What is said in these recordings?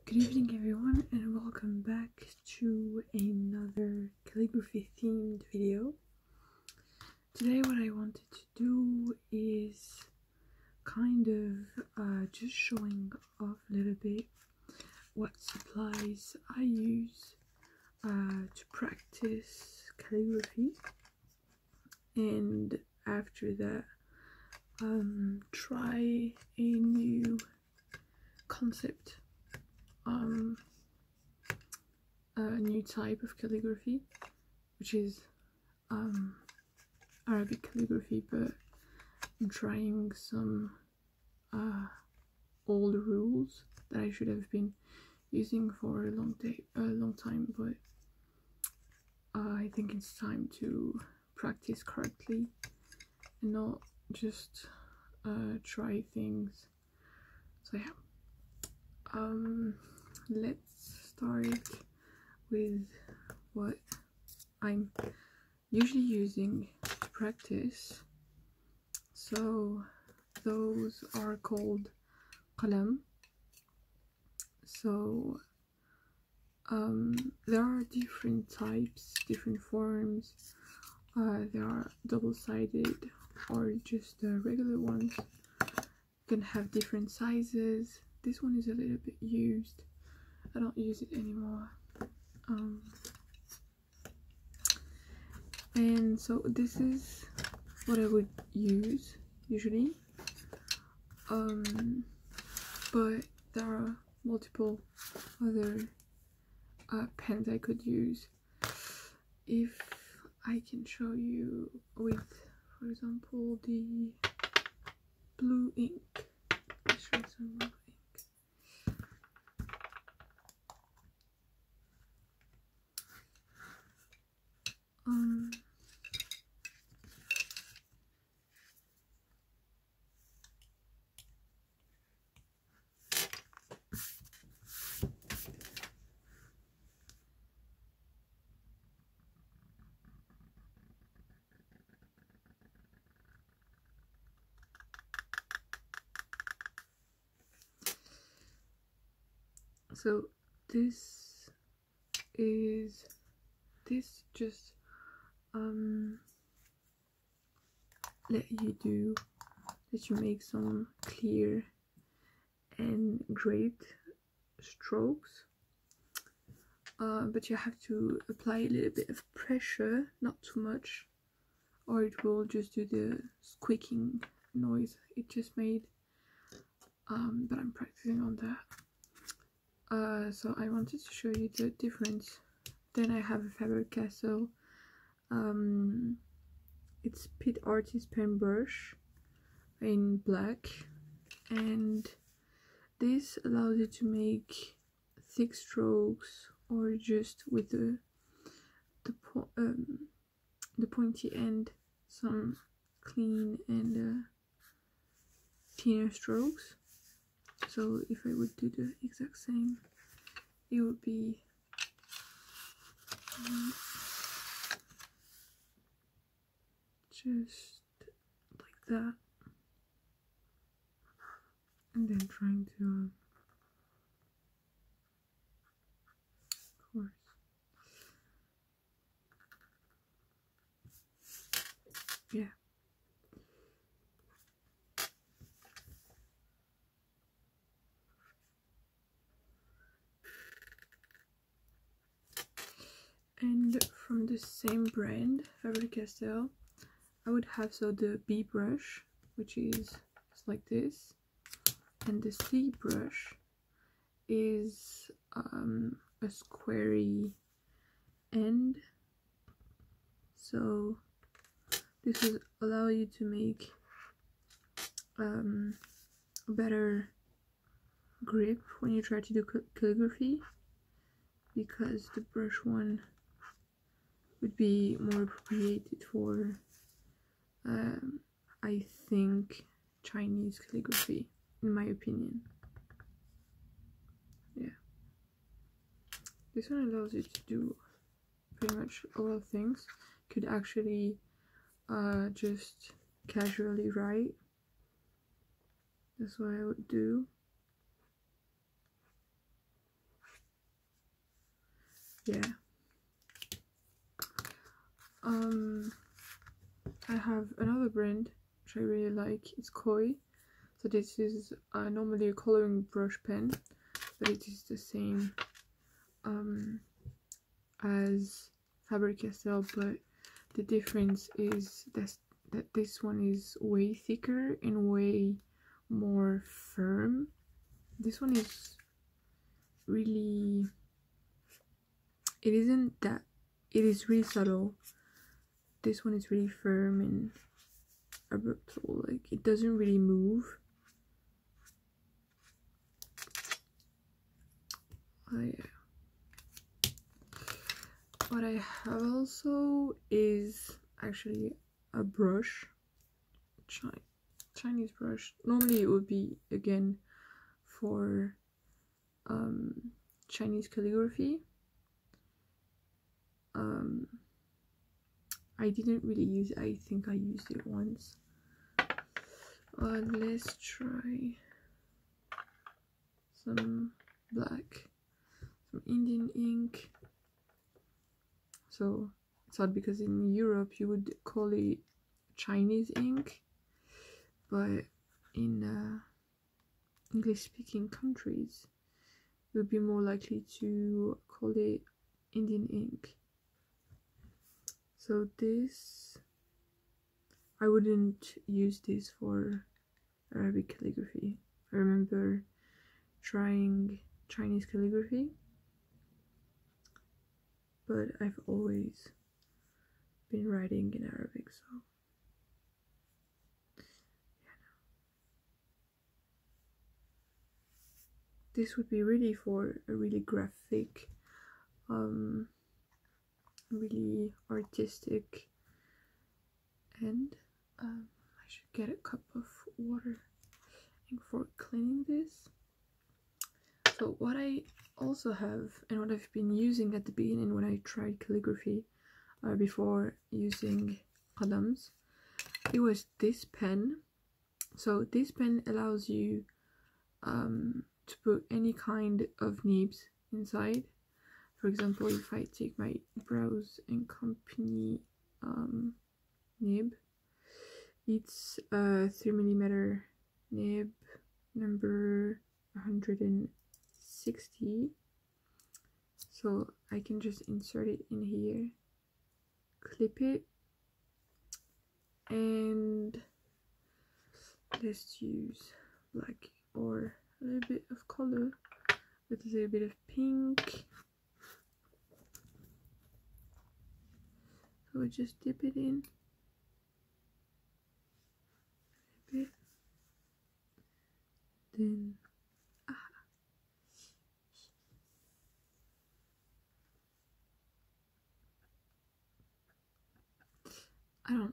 Good evening everyone, and welcome back to another calligraphy themed video. Today what I wanted to do is kind of just showing off a little bit what supplies I use to practice calligraphy, and after that try a new concept, a new type of calligraphy, which is Arabic calligraphy, but I'm trying some old rules that I should have been using for a long time, but I think it's time to practice correctly and not just try things. So yeah, let's start with what I'm usually using to practice. So those are called qalam. So there are different types, different forms. There are double-sided or just regular ones. You can have different sizes. This one is a little bit used. I don't use it anymore. And so this is what I would use usually. But there are multiple other pens I could use. If I can show you with, for example, the blue ink. Let's show some blue ink. So this just let you make some clear and great strokes, but you have to apply a little bit of pressure, not too much, or it will just do the squeaking noise it just made. But I'm practicing on that. So I wanted to show you the difference. Then I have a Faber-Castell. It's Pit Artist pen brush in black, and this allows you to make thick strokes or just with the pointy end, some clean and thinner strokes. So if I would do the exact same, it would be just like that, and then trying to of course yeah. And from the same brand, Faber-Castell, I would have the B brush, which is like this, and the C brush is a squarey end. So this will allow you to make a better grip when you try to do calligraphy, because the brush one would be more appropriated for I think Chinese calligraphy, in my opinion. Yeah, this one allows you to do pretty much a lot of things. You could actually just casually write. That's what I would do. yeah. I have another brand which I really like. It's Koi. So this is normally a coloring brush pen, but it is the same as Faber-Castell, but the difference is that this one is way thicker and way more firm. This one is really, it isn't that, it is really subtle. This one is really firm and abruptful, like it doesn't really move. What I have also is actually a brush, Chinese brush. Normally it would be again for Chinese calligraphy. I didn't really use it. I think I used it once. Let's try some black, some Indian ink. So it's odd because in Europe you would call it Chinese ink, but in English speaking countries you would be more likely to call it Indian ink. So this, I wouldn't use this for Arabic calligraphy. I remember trying Chinese calligraphy, but I've always been writing in Arabic, so yeah, no. This would be really for a really graphic, really artistic end. I should get a cup of water for cleaning this. So what I also have, and what I've been using at the beginning when I tried calligraphy, before using qalams, it was this pen. So this pen allows you to put any kind of nibs inside. For example, if I take my Brows and Company nib, it's a 3mm nib number 160. So I can just insert it in here, clip it, and let's use black or a little bit of color with a little bit of pink. So we just dip it in a bit, then I don't understand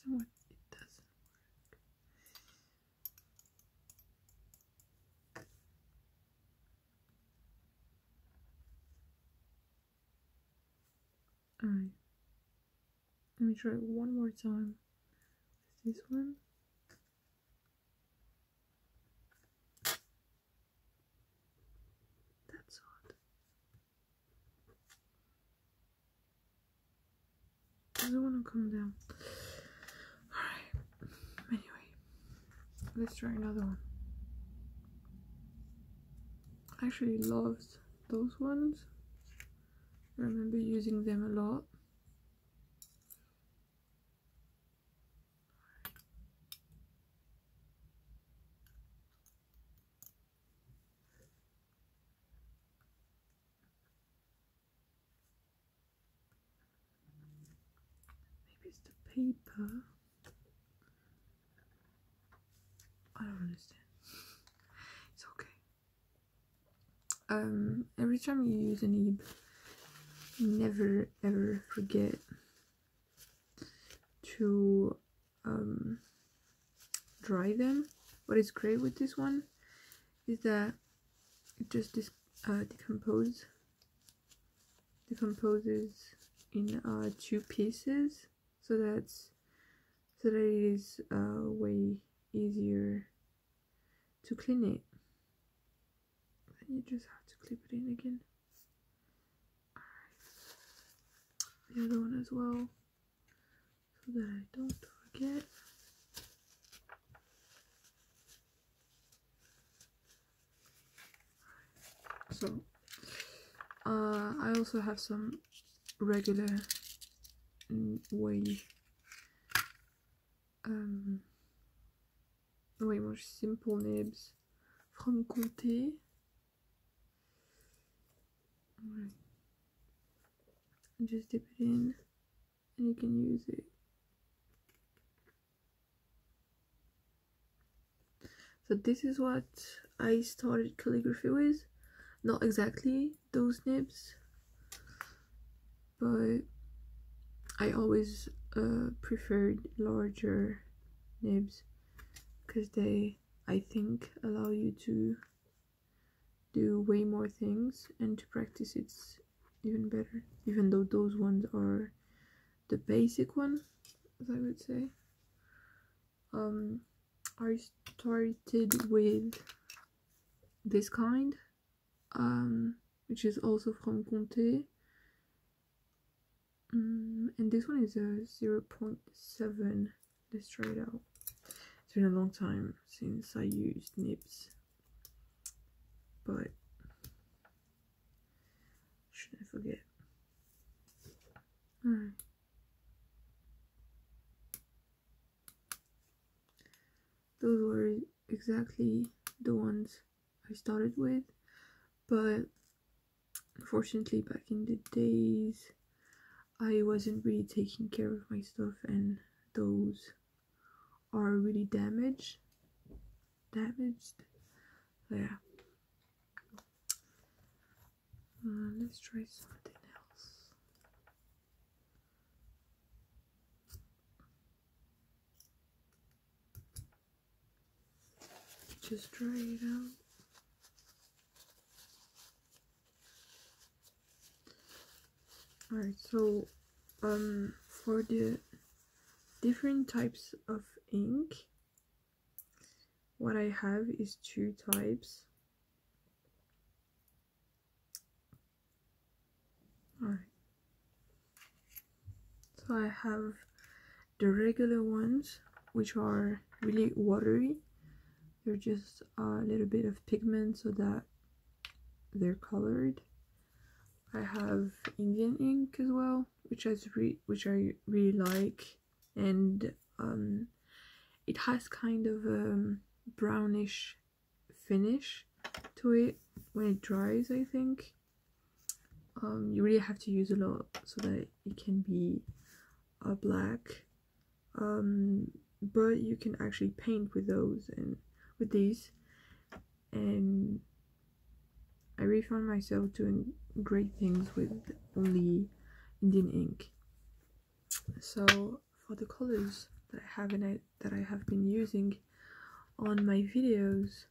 what it doesn't work. Alright, let me try one more time with this one. That's odd. Doesn't want to come down. Alright, anyway, let's try another one. I actually loved those ones. I remember using them a lot. Maybe it's the paper. I don't understand. It's okay. Every time you use a nib, never ever forget to dry them. What is great with this one is that it just decomposes in 2 pieces, so that it is way easier to clean it. And you just have to clip it in again. the other one as well, so that I don't forget. So I also have some regular way more simple nibs from Comté. Right. Just dip it in and you can use it. So this is what I started calligraphy with. Not exactly those nibs, but I always preferred larger nibs because they, I think, allow you to do way more things, and to practice it's even better, even though those ones are the basic one, as I would say. I started with this kind, which is also from Comté, and this one is a 0.7. Let's try it out. It's been a long time since I used nibs, but shouldn't forget. Alright. Those were exactly the ones I started with, but unfortunately back in the days I wasn't really taking care of my stuff, and those are really damaged. So yeah. Let's try something else. Just try it out. Alright, so for the different types of ink, what I have is 2 types. Alright, so I have the regular ones, which are really watery. They're just a little bit of pigment so that they're colored. I have Indian ink as well, which I really like, and it has kind of a brownish finish to it when it dries, I think. You really have to use a lot so that it can be black, but you can actually paint with those and with these, and I really found myself doing great things with only Indian ink. So for the colors that I have been using on my videos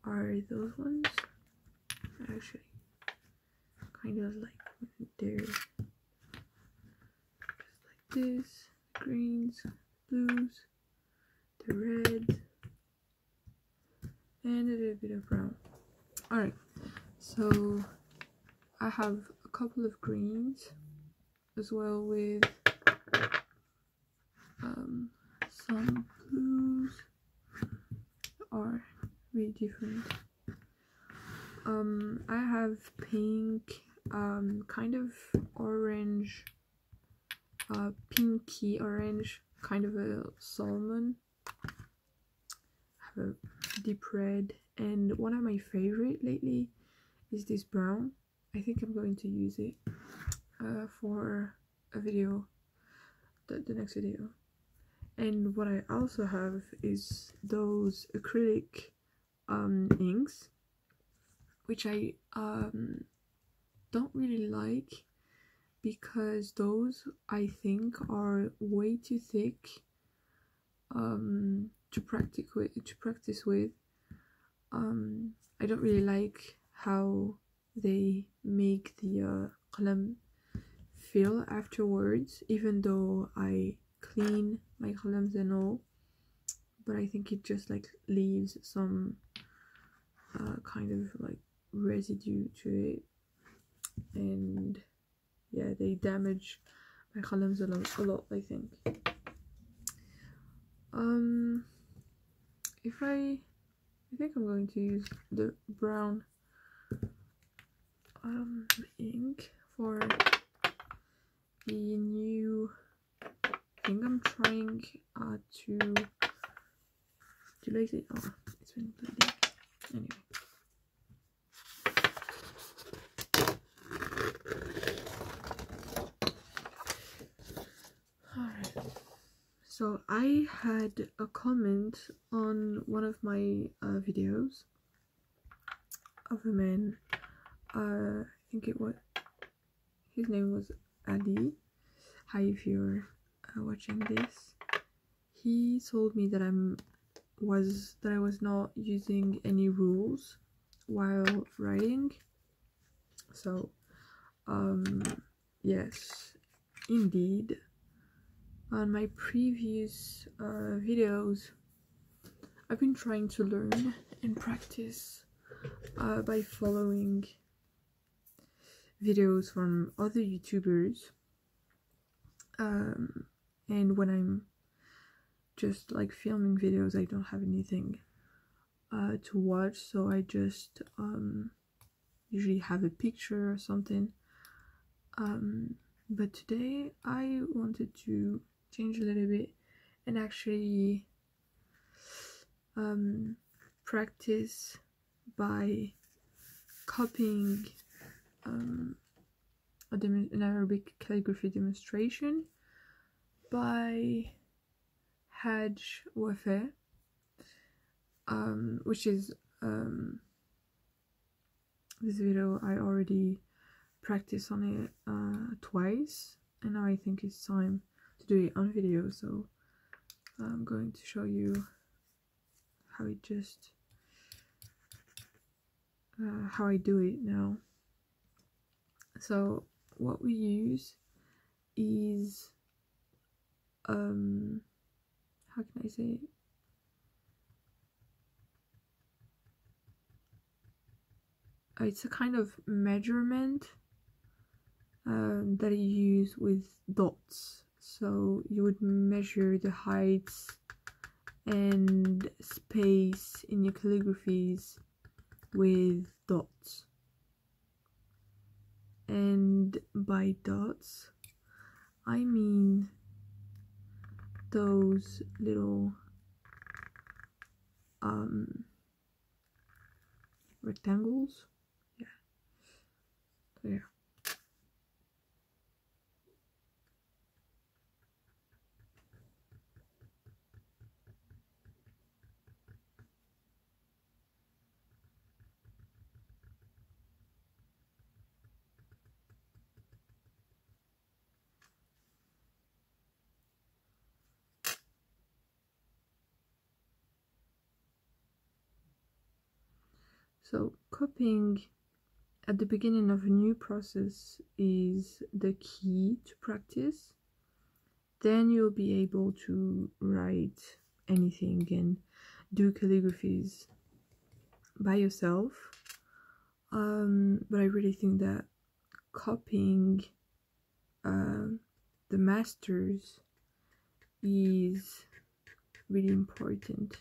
are those ones. Actually, kind of like they're just like this: greens, blues, the red, and a little bit of brown. Alright, so I have a couple of greens as well, with some blues are really different. I have pink, kind of orange, pinky orange, kind of a salmon. I have a deep red, and one of my favorite lately is this brown. I think I'm going to use it for a video, the next video. And what I also have is those acrylic inks, which I don't really like, because those I think are way too thick to practice with. I don't really like how they make the qalam feel afterwards, even though I clean my qalams and all, but I think it just like leaves some kind of like residue to it, and yeah, they damage my columns a lot, I think. I think I'm going to use the brown ink for the new thing I'm trying to lace it. Oh, it's been bleeding. Anyway. Alright. So I had a comment on one of my videos of a man. I think it was, his name was Ali. Hi, if you're watching this. He told me that I was not using any rules while writing. So yes, indeed, on my previous videos I've been trying to learn and practice by following videos from other YouTubers, and when I'm just like filming videos I don't have anything to watch, so I just usually have a picture or something, but today I wanted to change a little bit and actually practice by copying an Arabic calligraphy demonstration by Haj Wafa, which is this video I already practiced on it twice, and now I think it's time to do it on video, so I'm going to show you how it just how I do it now. So what we use is how can I say it? It's a kind of measurement that you use with dots. So you would measure the heights and space in your calligraphies with dots. And by dots I mean those little rectangles. Yeah. So yeah. So copying at the beginning of a new process is the key to practice. Then you'll be able to write anything and do calligraphies by yourself. But I really think that copying the masters is really important.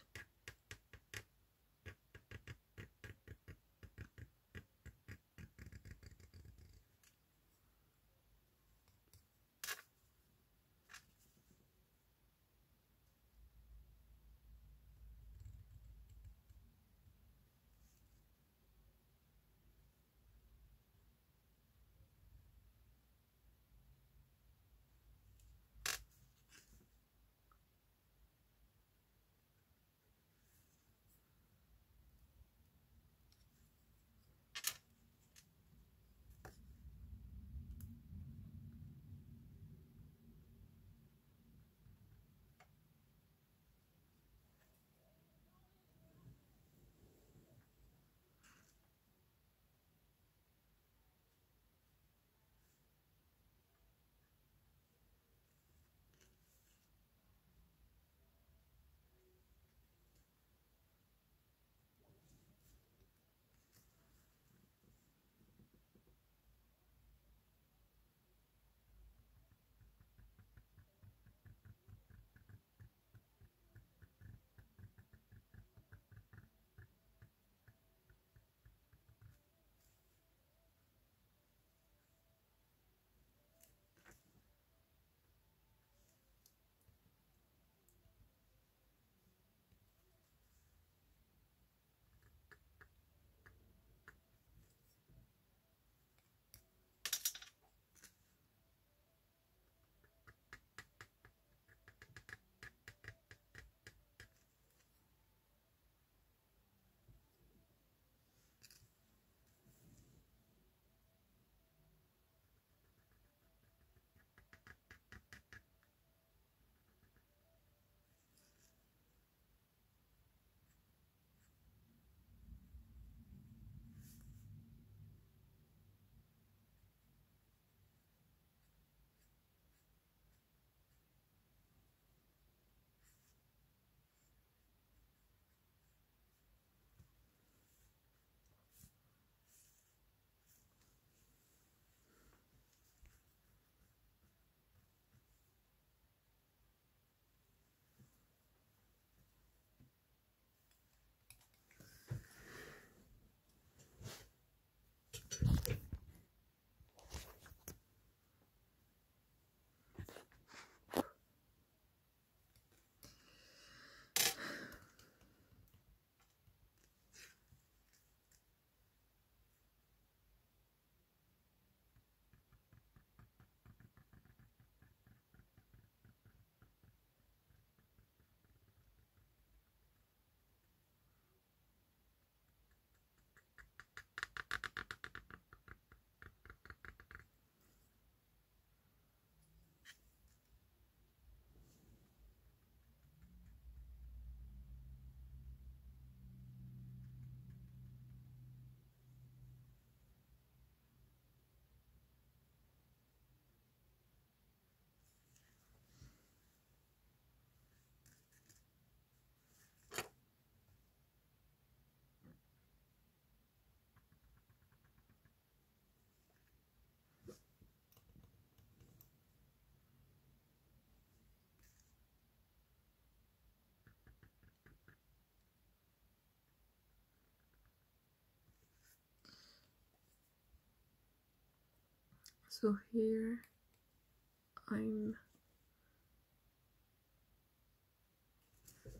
So here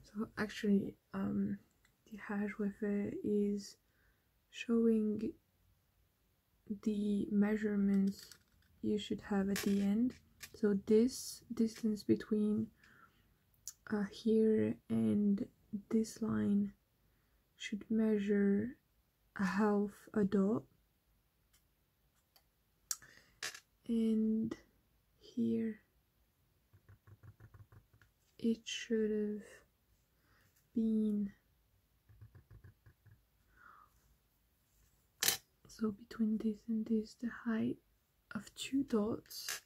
so actually the hash with it is showing the measurements you should have at the end. So this distance between here and this line should measure a half a dot, and here it should have been, so between this and this, the height of 2 dots,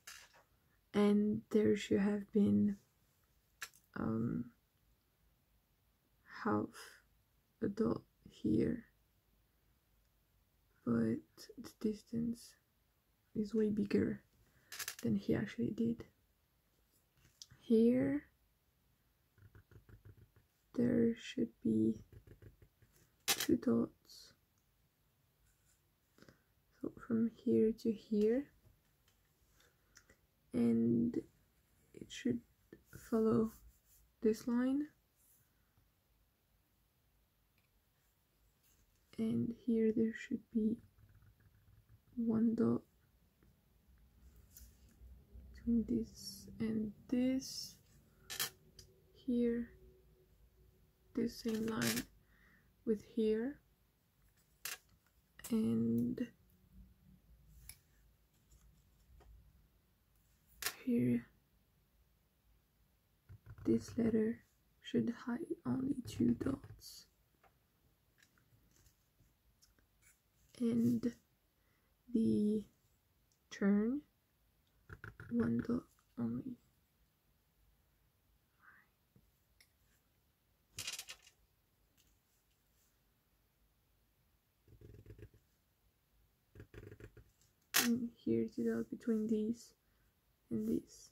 and there should have been half a dot here, but the distance is way bigger than he actually did. Here there should be 2 dots, so from here to here, and it should follow this line, and here there should be 1 dot between this and this. Here this same line with here, and here this letter should hide only 2 dots, and the turn 1 dot only. And here's the dot between these and this.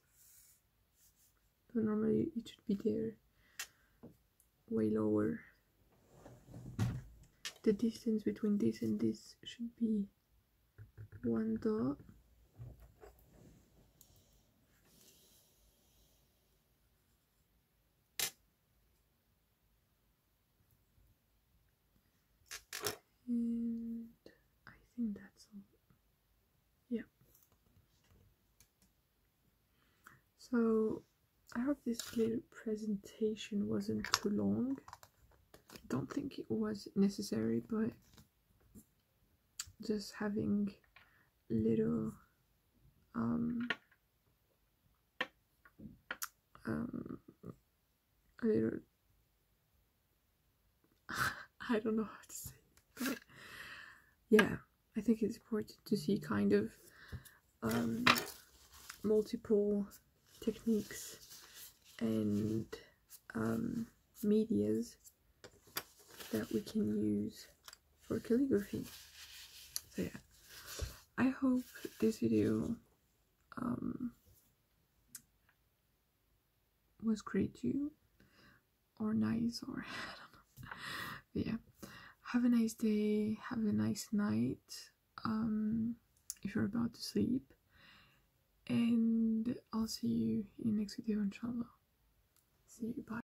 So normally it should be there, way lower. The distance between this and this should be 1 dot. And I think that's all. Yeah. So I hope this little presentation wasn't too long. I don't think it was necessary, but just having little a little I don't know how to say it, but yeah, I think it's important to see kind of multiple techniques and medias that we can use for calligraphy. So yeah, I hope this video was great to you, or nice, or I don't know. But yeah, have a nice day, have a nice night if you're about to sleep, and I'll see you in the next video, inshallah. See you, bye.